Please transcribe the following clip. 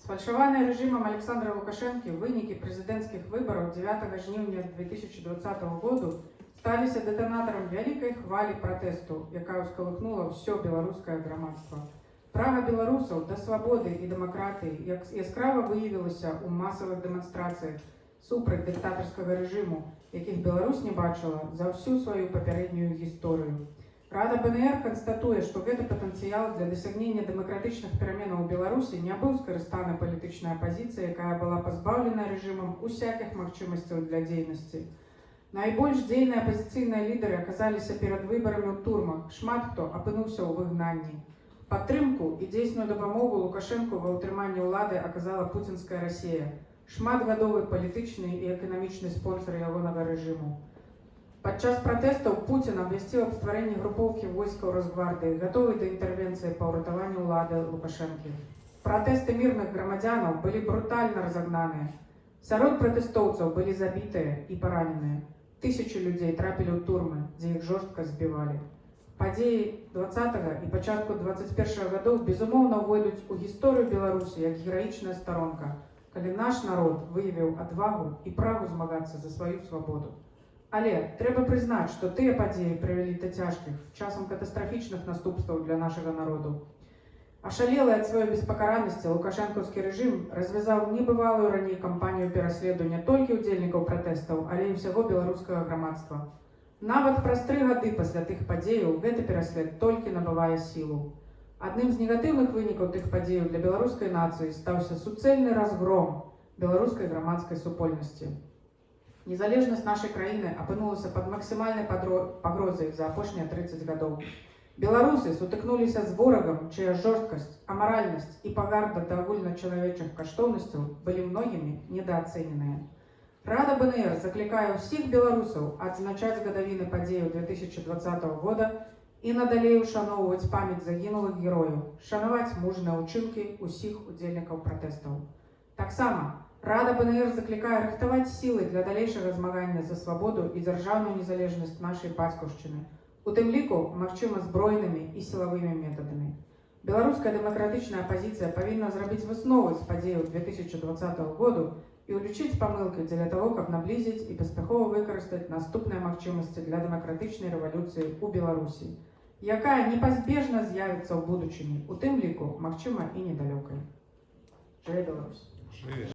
Сфальшаваныя рэжымам Александра Лукашэнкі вынікі прэзідэнцкіх выбараў 9 жніўня 2020 году сталіся дэтанатарам вялікай хвалі пратэсту, якая ўскалыхнула ўсё беларускае грамадства. Прага беларусаў да свабоды і дэмакратыі яскрава выявілася ў масавых дэманстрацыях супраць дыктатарскага рэжыму, якіх Беларусь не бачыла за ўсю сваю папярэднюю гісторыю. Рада БНР канстатуе, што гэты патэнцыял для дасягнення дэмакратычных пераменаў у Беларусі не быў скарыстаны палітычная апазіцыя, якая была пазбаўлена рэжымам усякіх магчымасцяў для дзейнасці. Найбольш дзейныя апазіцыйныя лідары аказаліся перад выбарамі ў турмах, шмат хто апынуўся ў выгнанні. Падтрымку і дзейсную дапамогу Лукашэнку ва ўтрыманні ўлады аказала пуцінская Расія, шматгадовы палітычны і эканамічны спонсор ягонага рэжыму. Падчас пратэстаў Пуцін абвясціў аб стварэнні групоўкі войскаў Росгвардыі, гатовай да інтэрвенцыі па ўратаванню ўлады Лукашэнкі. Пратэсты мірных грамадзянаў былі брутальна разагнаныя. Сярод пратэстоўцаў былі забітыя і параненыя. Тысячы людзей трапілі ў турмы, дзе іх жорстка збівалі. Падзеі 20 і пачатку 21 гадоў безумоўна ўвойдуць у гісторыю Беларусі як гераічная старонка, калі наш народ выявіў адвагу і прагу змагацца за сваю свабоду. Але трэба прызнаць, што тыя падзеі прывялі да цяжкіх, часам катастрафічных наступстваў для нашага народу. Ашалелы ад сваёй беспакаранасці лукашэнкаўскі рэжым развязаў небывалую раней кампанію пераследу не толькі ўдзельнікаў пратэстаў, але і ўсяго беларускага грамадства. Нават праз 3 гады пасля тых падзеяў гэты пераслед толькі набывае сілу. Адным з негатыўных вынікаў тых падзеяў для беларускай нацыі стаўся суцэльны разгром беларускай грамадскай супольнасці. Незалежнасць нашай краіны апынулася пад максімальнай пагрозай за апошнія 30 гадоў. Беларусы сутыкнуліся з ворагам, чыя жорсткасць, амаральнасць і пагарда да агульначалавечых каштоўнасцяў былі многімі недаацэненыя. Рада БНР заклікае ўсіх беларусаў адзначаць гадавіны падзеяў 2020 года і надалей ушаноўваць памяць загінулых герояў, шанаваць мужныя ўчынкі ўсіх удзельнікаў пратэстаў. Таксама Рада БНР заклікае рыхтаваць сілы для далейшага змагання за свабоду і дзяржаўную незалежнасць нашай бацькаўшчыны, у тым ліку, магчыма, збройнымі і сілавымі метадамі. Беларуская дэмакратычная апазіцыя павінна зрабіць высновы з падзеяў 2020 году і ўлічыць памылкі дзеля таго, каб наблізіць і паспяхова выкарыстаць наступныя магчымасці для дэмакратычнай рэвалюцыі ў Беларусі, якая непазбежна з'явіцца ў будучыні, у тым ліку, магчыма, і недалёкай. Жыве Беларусь!